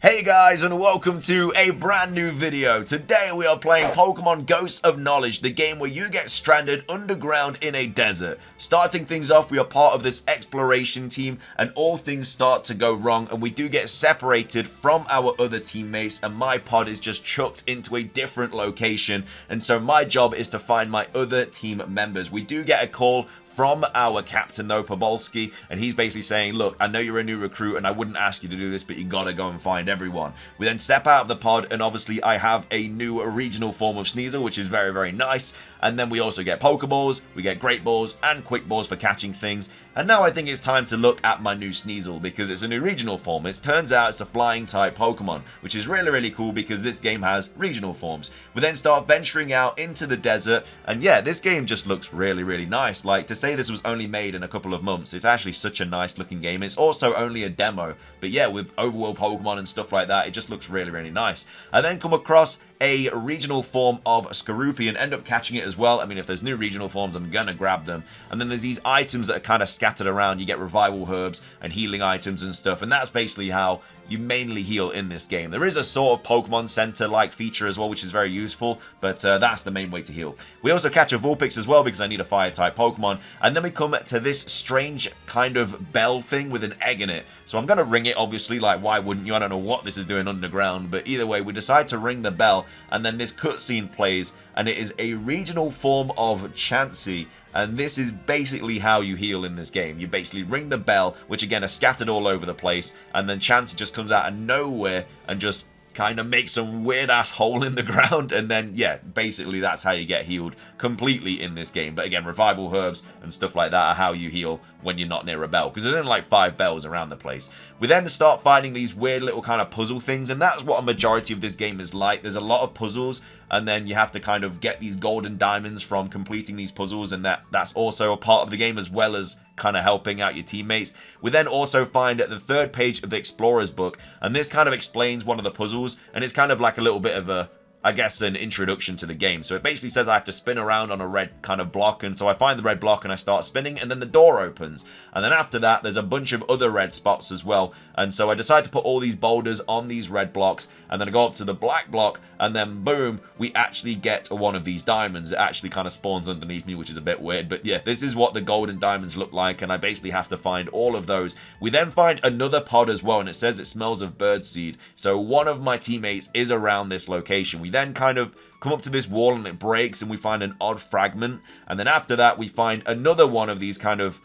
Hey guys, and welcome to a brand new video. Today we are playing Pokemon Ghosts of Knowledge, the game where you get stranded underground in a desert. Starting things off, we are part of this exploration team and all things start to go wrong and we do get separated from our other teammates and my pod is just chucked into a different location, and so my job is to find my other team members. We do get a call from our captain though, Pabolski, and he's basically saying, look, I know you're a new recruit and I wouldn't ask you to do this, but you gotta go and find everyone. We then step out of the pod and obviously I have a new regional form of Sneasel, which is very, very nice. And then we also get Pokeballs, we get Great Balls and Quick Balls for catching things. And now I think it's time to look at my new Sneasel because it's a new regional form. It turns out it's a flying type Pokemon, which is really, really cool because this game has regional forms. We then start venturing out into the desert and yeah, this game just looks really, really nice. Like, to say this was only made in a couple of months, it's actually such a nice looking game. It's also only a demo, but yeah, with overworld Pokemon and stuff like that, it just looks really, really nice. I then come across a regional form of Skorupi and end up catching it as well. I mean, if there's new regional forms, I'm gonna grab them. And then there's these items that are kind of scattered around. You get revival herbs and healing items and stuff, and that's basically how you mainly heal in this game. There is a sort of Pokemon Center-like feature as well, which is very useful, but that's the main way to heal. We also catch a Vulpix as well because I need a Fire-type Pokemon, and then we come to this strange kind of bell thing with an egg in it. So I'm going to ring it, obviously, like, why wouldn't you? I don't know what this is doing underground, but either way, we decide to ring the bell, and then this cutscene plays, and it is a regional form of Chansey. And this is basically how you heal in this game. You basically ring the bell, which again are scattered all over the place, and then Chansey just comes out of nowhere and just kind of makes some weird ass hole in the ground, and then yeah, basically that's how you get healed completely in this game. But again, revival herbs and stuff like that are how you heal when you're not near a bell, because there's only like 5 bells around the place. We then start finding these weird little kind of puzzle things, and that's what a majority of this game is like. There's a lot of puzzles, and then you have to kind of get these golden diamonds from completing these puzzles, and that's also a part of the game as well as kind of helping out your teammates. We then also find the 3rd page of the Explorer's book, and this kind of explains one of the puzzles, and it's kind of like a little bit of a, I guess, an introduction to the game. So it basically says I have to spin around on a red kind of block, and so I find the red block and I start spinning, and then the door opens. And then after that, there's a bunch of other red spots as well. And so I decide to put all these boulders on these red blocks, and then I go up to the black block, and then boom, we actually get one of these diamonds. It actually kind of spawns underneath me, which is a bit weird. But yeah, this is what the golden diamonds look like, and I basically have to find all of those. We then find another pod as well, and it says it smells of birdseed. So one of my teammates is around this location. We then kind of come up to this wall and it breaks and we find an odd fragment, and then after that we find another one of these kind of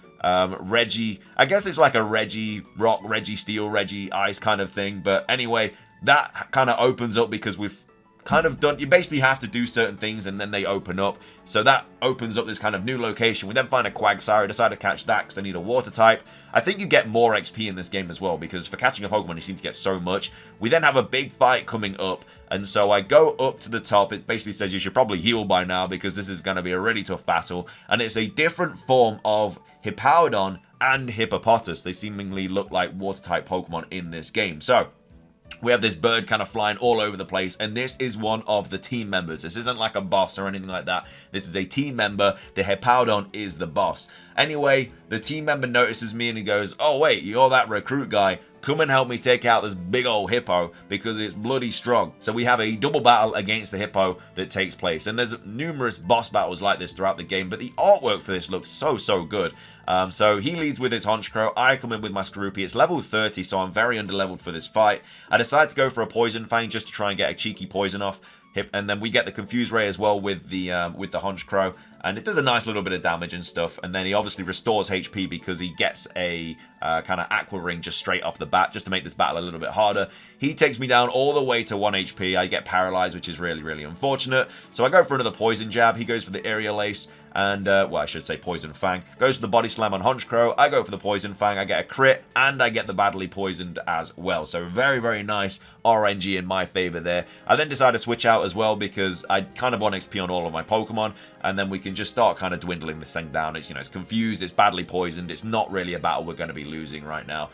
Reggie, I guess it's like a Reggie rock, Reggie steel, Reggie ice kind of thing. But anyway, that kind of opens up because we've kind of done, you basically have to do certain things and then they open up. So that opens up this kind of new location. We then find a Quagsire. I decide to catch that because I need a water type. I think you get more XP in this game as well, because for catching a Pokemon you seem to get so much. We then have a big fight coming up, and so I go up to the top. It basically says you should probably heal by now because this is going to be a really tough battle, and it's a different form of Hippowdon and Hippopotas. They seemingly look like water type Pokemon in this game. So we have this bird kind of flying all over the place, and this is one of the team members. This isn't like a boss or anything like that. This is a team member. The Hippowdon is the boss. Anyway, the team member notices me and he goes, oh wait, you're that recruit guy. Come and help me take out this big old hippo because it's bloody strong. So we have a double battle against the hippo that takes place. And there's numerous boss battles like this throughout the game, but the artwork for this looks so, so good. So he leads with his Honchkrow. I come in with my Skorupi. It's level 30, so I'm very underleveled for this fight. I decide to go for a Poison Fang just to try and get a cheeky poison off. And then we get the Confuse Ray as well with the Honchkrow, and it does a nice little bit of damage and stuff. And then he obviously restores HP because he gets a kind of Aqua Ring just straight off the bat, just to make this battle a little bit harder. He takes me down all the way to 1 HP. I get paralyzed, which is really, really unfortunate. So I go for another Poison Jab. He goes for the Aerial Ace, and well, I should say Poison Fang. Goes for the Body Slam on Honchkrow. I go for the Poison Fang. I get a crit, and I get the badly poisoned as well. So very, very nice RNG in my favor there. I then decide to switch out as well because I kind of want XP on all of my Pokemon, and then we can just start kind of dwindling this thing down. It's, you know, it's confused, it's badly poisoned, it's not really a battle we're going to be losing right now.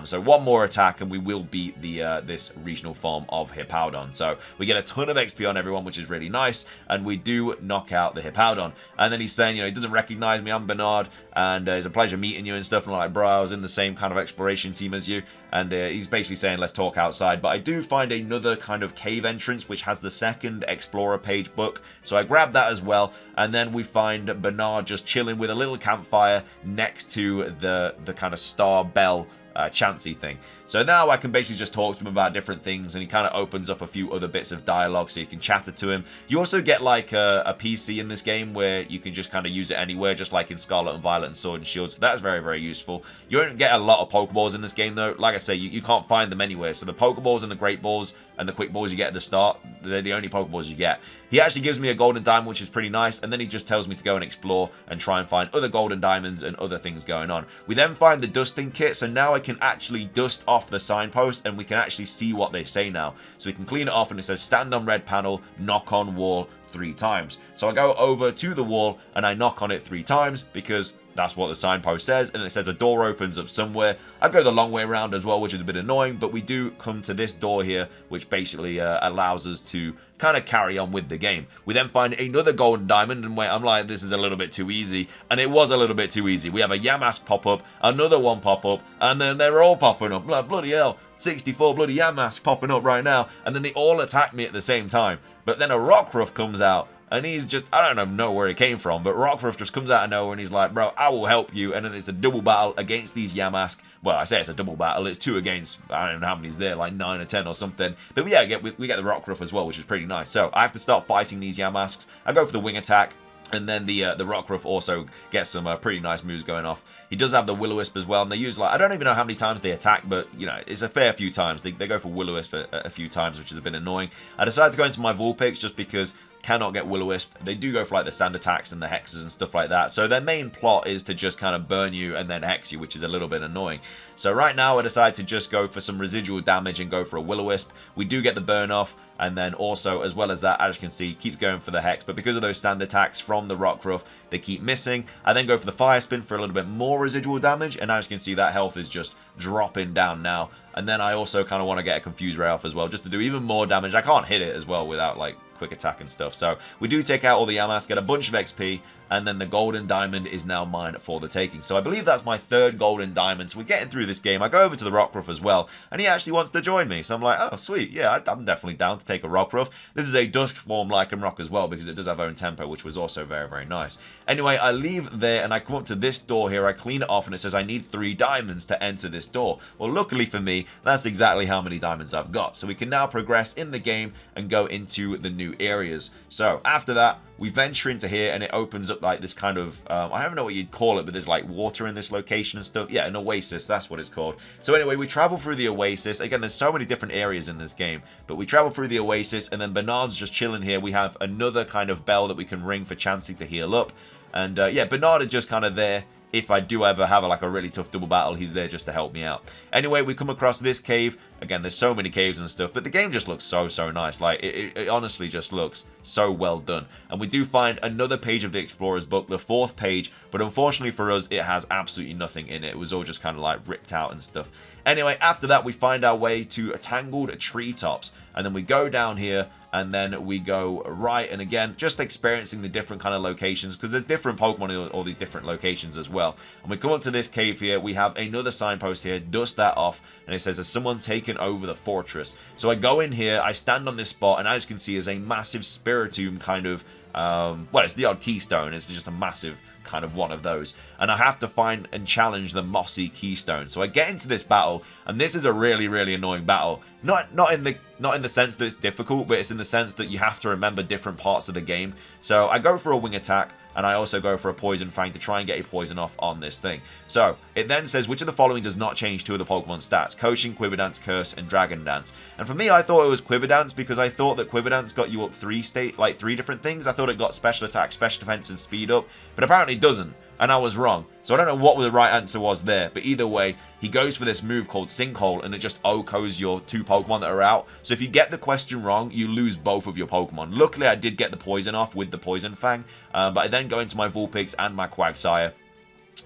So one more attack and we will beat the this regional form of Hippowdon. So we get a ton of XP on everyone, which is really nice, and we do knock out the Hippowdon. And then he's saying, you know, he doesn't recognize me, I'm Bernard, and it's a pleasure meeting you and stuff. And I'm like, bro, I was in the same kind of exploration team as you. And he's basically saying, let's talk outside. But I do find another kind of cave entrance, which has the second Explorer page book. So I grab that as well. And then we find Bernard just chilling with a little campfire next to the kind of star bell chancy thing. So now I can basically just talk to him about different things, and he kind of opens up a few other bits of dialogue so you can chatter to him. You also get like a PC in this game where you can just kind of use it anywhere, just like in Scarlet and Violet and Sword and Shield. So that's very, very useful. You don't get a lot of Pokeballs in this game though. Like I say, you can't find them anywhere. So the Pokeballs and the Great Balls and the Quick Balls you get at the start, they're the only Pokeballs you get. He actually gives me a Golden Diamond, which is pretty nice, and then he just tells me to go and explore and try and find other Golden Diamonds and other things going on. We then find the dusting kit, so now I can actually dust off the signpost and we can actually see what they say now. So we can clean it off and it says stand on red panel, knock on wall 3 times. So I go over to the wall and I knock on it 3 times because that's what the signpost says, and it says a door opens up somewhere. I go the long way around as well, which is a bit annoying, but we do come to this door here, which basically allows us to kind of carry on with the game. We then find another golden diamond, and wait, I'm like, this is a little bit too easy, and it was a little bit too easy. We have a Yamask pop up, another one pop up, and then they're all popping up. Like, bloody hell, 64 bloody Yamask popping up right now, and then they all attack me at the same time. But then a Rockruff comes out, and he's just, I don't know where he came from, but Rockruff just comes out of nowhere and he's like, bro, I will help you. And then it's a double battle against these Yamask. Well, I say it's a double battle. It's 2 against, I don't know how many's there, like 9 or 10 or something. But yeah, we get the Rockruff as well, which is pretty nice. So I have to start fighting these Yamasks. I go for the wing attack. And then the Rockruff also gets some pretty nice moves going off. He does have the Will-O-Wisp as well, and they use, like, I don't even know how many times they attack, but, you know, it's a fair few times. They go for Will-O-Wisp a few times, which is a bit annoying. I decided to go into my Vulpix just because cannot get Will-O-Wisp. They do go for, like, the sand attacks and the hexes and stuff like that. So their main plot is to just kind of burn you and then hex you, which is a little bit annoying. So right now I decided to just go for some residual damage and go for a Will-O-Wisp. We do get the burn off, and then also, as well as that, as you can see, keeps going for the hex. But because of those sand attacks from the Rockruff, they keep missing. I then go for the Fire Spin for a little bit more residual damage, and as you can see, that health is just dropping down now. And then I also kind of want to get a Confuse Ray off as well, just to do even more damage. I can't hit it as well without, like, quick attack and stuff. So we do take out all the Yamask, get a bunch of XP, and then the golden diamond is now mine for the taking. So I believe that's my 3rd golden diamond. So we're getting through this game. I go over to the Rockruff as well, and he actually wants to join me. So I'm like, oh, sweet. Yeah, I'm definitely down to take a Rockruff. This is a Dusk form Lycanroc as well, because it does have own tempo, which was also very, very nice. Anyway, I leave there, and I come up to this door here. I clean it off, and it says I need 3 diamonds to enter this door. Well, luckily for me, that's exactly how many diamonds I've got. So we can now progress in the game and go into the new areas. So after that, we venture into here and it opens up like this kind of, I don't know what you'd call it, but there's like water in this location and stuff. Yeah, an oasis, that's what it's called. So anyway, we travel through the oasis. Again, there's so many different areas in this game, but we travel through the oasis and then Bernard's just chilling here. We have another kind of bell that we can ring for Chansey to heal up. And yeah, Bernard is just kind of there. If I do ever have a really tough double battle, he's there just to help me out. Anyway, we come across this cave. Again, there's so many caves and stuff, but the game just looks so, so nice. Like, it honestly just looks so well done. And we do find another page of the Explorer's book, the 4th page, but unfortunately for us, it has absolutely nothing in it. It was all just kind of like ripped out and stuff. Anyway, after that, we find our way to Tangled Treetops, and then we go down here, and then we go right, and again, just experiencing the different kind of locations, because there's different Pokemon in all these different locations as well. And we come up to this cave here, we have another signpost here, dust that off, and it says, has someone taken over the fortress? So I go in here, I stand on this spot, and as you can see, is a massive Spiritomb kind of, well, it's the odd keystone, it's just a massive kind of one of those, and I have to find and challenge the mossy keystone. So I get into this battle, and this is a really, really annoying battle. Not in the sense that it's difficult, but it's in the sense that you have to remember different parts of the game. So I go for a wing attack, and I also go for a poison fang to try and get a poison off on this thing. So it then says, which of the following does not change 2 of the Pokemon stats? Coaching, Quiver Dance, Curse, and Dragon Dance. And for me, I thought it was Quiver Dance because I thought that Quiver Dance got you up 3 different things. I thought it got special attack, special defense, and speed up, but apparently it doesn't. And I was wrong. So I don't know what the right answer was there, but either way, he goes for this move called Sinkhole, and it just OHKOs your 2 Pokemon that are out. So if you get the question wrong, you lose both of your Pokemon. Luckily, I did get the poison off with the Poison Fang, but I then go into my Vulpix and my Quagsire.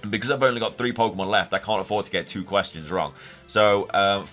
And because I've only got 3 Pokemon left, I can't afford to get 2 questions wrong. So,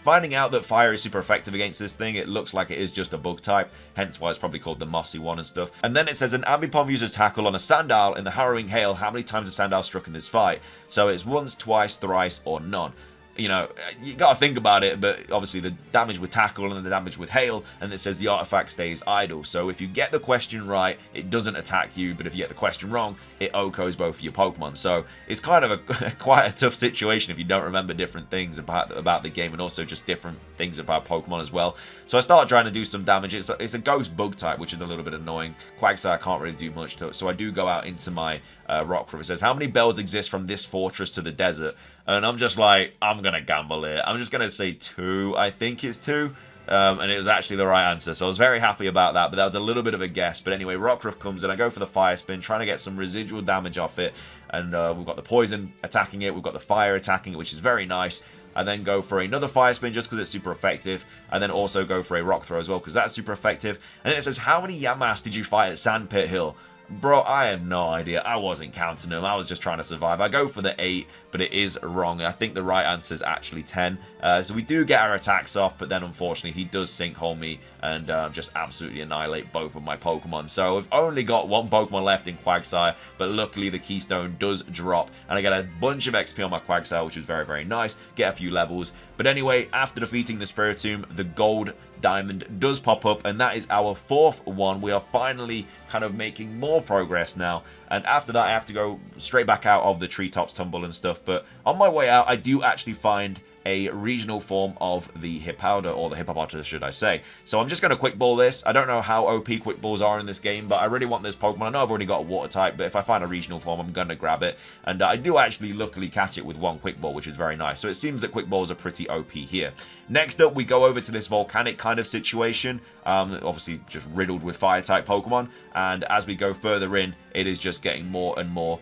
finding out that Fire is super effective against this thing, it looks like it is just a bug type, hence why it's probably called the Mossy one and stuff. And then it says, an Ambipom uses Tackle on a Sandile in the Harrowing Hail. How many times has Sandile struck in this fight? So it's once, twice, thrice, or none. You know, you gotta think about it, but obviously the damage with Tackle and the damage with Hail, and it says the artifact stays idle. So if you get the question right, it doesn't attack you, but if you get the question wrong, it OHKOs both of your Pokemon. So it's kind of quite a tough situation if you don't remember different things about the game, and also just different things about Pokemon as well. So I started trying to do some damage. It's a Ghost Bug type, which is a little bit annoying. Quagsire can't really do much to it, so I do go out into my Rockruff. It says, how many bells exist from this fortress to the desert? And I'm just like, I'm going to gamble it. I'm just going to say 2. I think it's 2. And it was actually the right answer. So I was very happy about that, but that was a little bit of a guess. But anyway, Rockruff comes in. I go for the Fire Spin, trying to get some residual damage off it. And we've got the Poison attacking it. We've got the Fire attacking it, which is very nice. And then go for another Fire Spin just because it's super effective. And then also go for a Rock Throw as well because that's super effective. And then it says, how many Yamask did you fight at Sandpit Hill? Bro, I have no idea. I wasn't counting them. I was just trying to survive. I go for the 8, but it is wrong. I think the right answer is actually 10. So we do get our attacks off, but then unfortunately he does sinkhole me and just absolutely annihilate both of my Pokemon. So I've only got 1 Pokemon left in Quagsire, but luckily the Keystone does drop, and I get a bunch of XP on my Quagsire, which is very, very nice. Get a few levels. But anyway, after defeating the Spiritomb, the Gold Diamond does pop up, and that is our 4th one. We are finally kind of making more progress now, and after that I have to go straight back out of the treetops tumble and stuff. But on my way out I do actually find a regional form of the Hippowdon, or the Hippopotamus should I say. So I'm just going to Quick Ball this. I don't know how OP Quick Balls are in this game, but I really want this Pokemon. I know I've already got a Water type, but if I find a regional form, I'm going to grab it. And I do actually luckily catch it with 1 Quick Ball, which is very nice. So it seems that Quick Balls are pretty OP here. Next up, we go over to this volcanic kind of situation, obviously just riddled with Fire-type Pokemon, and as we go further in, it is just getting more and more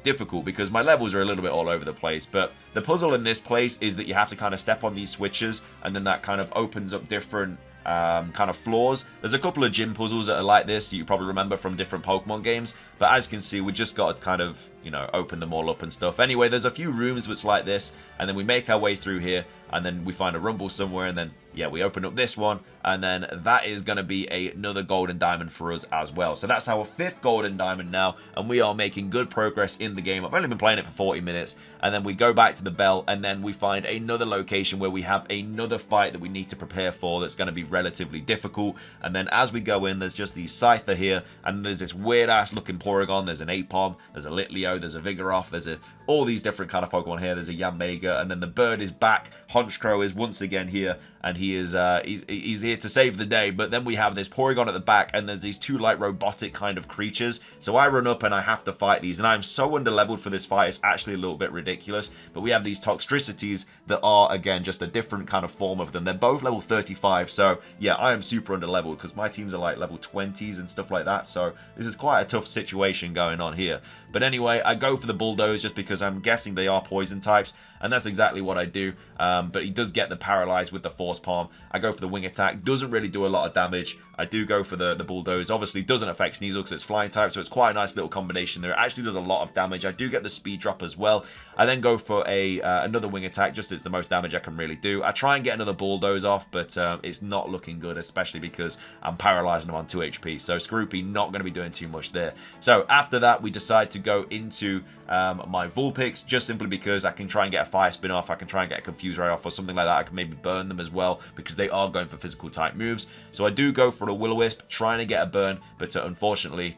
difficult because my levels are a little bit all over the place. But the puzzle in this place is that you have to kind of step on these switches, and then that kind of opens up different kind of floors. There's a couple of gym puzzles that are like this you probably remember from different Pokemon games, but as you can see, we just got to kind of, you know, open them all up and stuff. Anyway, there's a few rooms that's like this, and then we make our way through here, and then we find a rumble somewhere, and then yeah, we open up this one, and then that is going to be another golden diamond for us as well. So that's our 5th golden diamond now, and we are making good progress in the game. I've only been playing it for 40 minutes, and then we go back to the bell, and then we find another location where we have another fight that we need to prepare for that's going to be relatively difficult. And then as we go in, there's just these Scyther here, and there's this weird-ass looking Porygon, there's an Apom, there's a Litleo, there's a Vigoroth, there's all these different kind of Pokemon here, there's a Yanmega, and then the bird is back. Honchkrow is once again here, and he is he's here to save the day. But then we have this Porygon at the back, and there's these 2 like robotic kind of creatures. So I run up and I have to fight these, and I'm so underleveled for this fight, it's actually a little bit ridiculous. But we have these Toxtricities that are again just a different kind of form of them. They're both level 35, so yeah, I am super underleveled because my teams are like level 20s and stuff like that. So this is quite a tough situation going on here. But anyway, I go for the Bulldoze just because I'm guessing they are poison types, and that's exactly what I do. But he does get the Paralyze with the Force Palm. I go for the Wing Attack, doesn't really do a lot of damage. I do go for the Bulldoze. Obviously doesn't affect Sneasel because it's flying type, so it's quite a nice little combination there. It actually does a lot of damage. I do get the Speed Drop as well. I then go for another Wing Attack, just as the most damage I can really do. I try and get another Bulldoze off, but it's not looking good, especially because I'm paralyzing him on 2 HP. So Scroopy not going to be doing too much there. So after that, we decide to go into my Vulpix, just simply because I can try and get a Fire Spin off, I can try and get a Confuse Ray off or something like that. I can maybe burn them as well because they are going for physical type moves. So I do go for a Will-O-Wisp, trying to get a burn, but unfortunately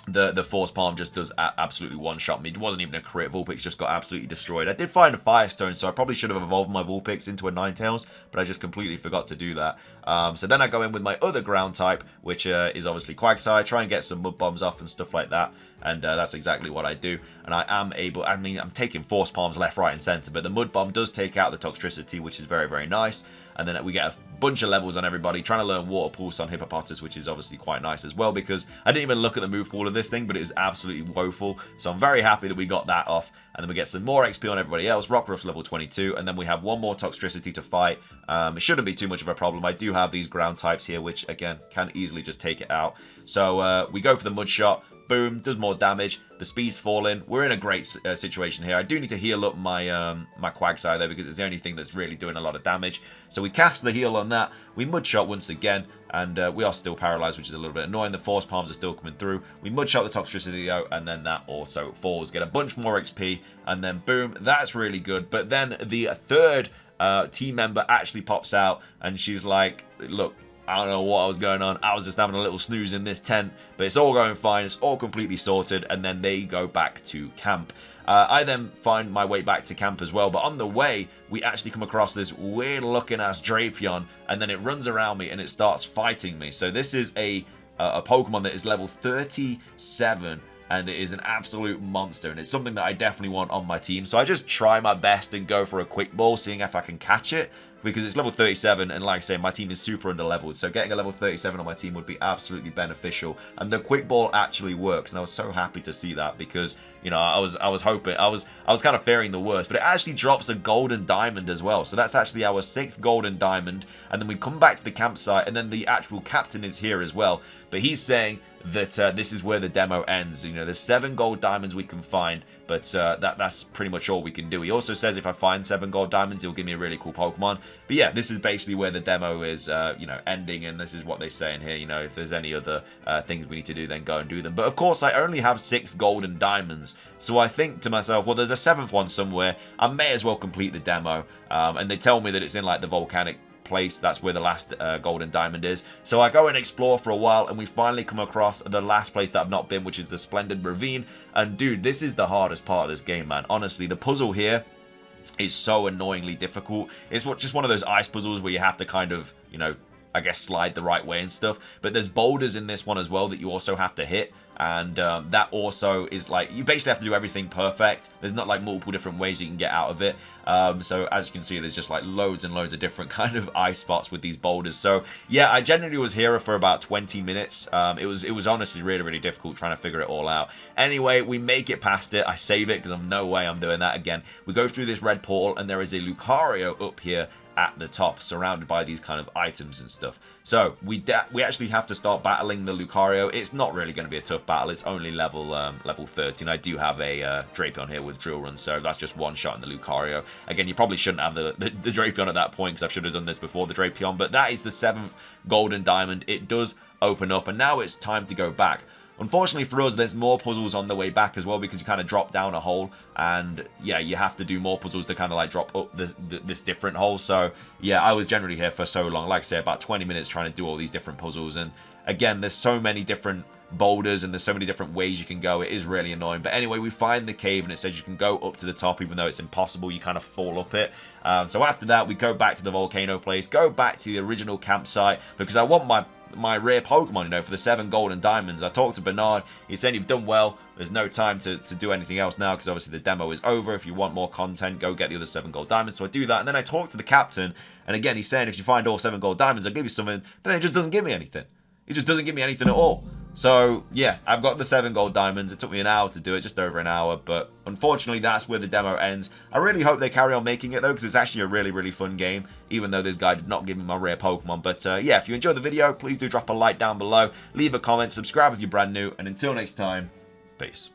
the Force Palm just does absolutely one-shot me. It wasn't even a crit. Vulpix just got absolutely destroyed. I did find a Firestone, so I probably should have evolved my Vulpix into a Ninetales, but I just completely forgot to do that. So then I go in with my other ground type, which is obviously Quagsire, try and get some Mud Bombs off and stuff like that. And that's exactly what I do. And I am able, I mean, I'm taking Force Palms left, right, and center, but the Mud Bomb does take out the Toxtricity, which is very, very nice. And then we get a bunch of levels on everybody, trying to learn Water Pulse on Hippopotamus, which is obviously quite nice as well, because I didn't even look at the move pool of this thing, but it is absolutely woeful. So I'm very happy that we got that off. And then we get some more XP on everybody else. Rockruff's level 22, and then we have one more Toxtricity to fight. It shouldn't be too much of a problem. I do have these ground types here, which, again, can easily just take it out. So we go for the Mud Shot. boom, does more damage. The speed's falling. We're in a great situation here. I do need to heal up my my Quagsire though, because it's the only thing that's really doing a lot of damage. So we cast the heal on that. We Mudshot once again, and we are still paralyzed, which is a little bit annoying. The Force Palms are still coming through. We Mudshot the Toxtricity though, and then that also falls. Get a bunch more XP, and then boom, that's really good. But then the third team member actually pops out, and she's like, look, I don't know what was going on. I was just having a little snooze in this tent, but it's all going fine. It's all completely sorted, and then they go back to camp. I then find my way back to camp as well, but on the way, we actually come across this weird-looking ass Drapion, and then it runs around me, and it starts fighting me. So this is a Pokemon that is level 37, and it is an absolute monster, and it's something that I definitely want on my team. So I just try my best and go for a quick ball, seeing if I can catch it, because it's level 37, and like I say, my team is super under-leveled, so getting a level 37 on my team would be absolutely beneficial, and the quick ball actually works, and I was so happy to see that, because, you know, I was hoping, I was kind of fearing the worst, but it actually drops a golden diamond as well, so that's actually our 6th golden diamond, and then we come back to the campsite, and then the actual captain is here as well, but he's saying that this is where the demo ends. You know, there's 7 gold diamonds we can find, but that's pretty much all we can do. He also says if I find 7 gold diamonds, he'll give me a really cool Pokemon. But yeah, this is basically where the demo is, you know, ending, and this is what they say in here. You know, if there's any other things we need to do, then go and do them. But of course, I only have 6 golden diamonds, so I think to myself, well, there's a 7th one somewhere. I may as well complete the demo. And they tell me that it's in like the volcanic place. That's where the last golden diamond is. So I go and explore for a while, and we finally come across the last place that I've not been, which is the Splendid Ravine. And dude, this is the hardest part of this game, man. Honestly, the puzzle here is so annoyingly difficult. It's just one of those ice puzzles where you have to kind of, you know, I guess slide the right way and stuff. But there's boulders in this one as well that you also have to hit. And that also is like, you basically have to do everything perfect. There's not like multiple different ways you can get out of it. So as you can see, there's just like loads and loads of different kind of ice spots with these boulders. So yeah, I generally was here for about 20 minutes. It was honestly really, really difficult trying to figure it all out. Anyway, we make it past it. I save it because I'm no way I'm doing that again. We go through this red portal, and there is a Lucario up here at the top, surrounded by these kind of items and stuff. So we actually have to start battling the Lucario. It's not really going to be a tough battle. It's only level 13. I do have a Drapion here with Drill Run, so that's just one shot in the Lucario. Again, you probably shouldn't have the Drapion at that point, because I should have done this before the Drapion, but that is the 7th golden diamond. It does open up, and now it's time to go back. Unfortunately for us, there's more puzzles on the way back as well, because you kind of drop down a hole, and yeah, you have to do more puzzles to kind of like drop up this different hole. So yeah, I was generally here for so long, like I say, about 20 minutes trying to do all these different puzzles. And again, there's so many different boulders, and there's so many different ways you can go. It is really annoying. But anyway, we find the cave, and it says you can go up to the top, even though it's impossible. You kind of fall up it. So after that, we go back to the volcano place, go back to the original campsite, because I want my rare Pokemon, you know, for the 7 golden diamonds. I talked to Bernard. He said, you've done well. There's no time to do anything else now, because obviously the demo is over. If you want more content, go get the other 7 gold diamonds. So I do that, and then I talk to the captain, and again, he's saying, if you find all 7 gold diamonds, I'll give you something. But then it just doesn't give me anything. It just doesn't give me anything at all. So yeah, I've got the 7 gold diamonds. It took me an hour to do it, just over an hour, but unfortunately that's where the demo ends. I really hope they carry on making it though, because it's actually a really, really fun game, even though this guy did not give me my rare Pokemon. But yeah, if you enjoyed the video, please do drop a like down below, leave a comment, subscribe if you're brand new, and until next time, peace.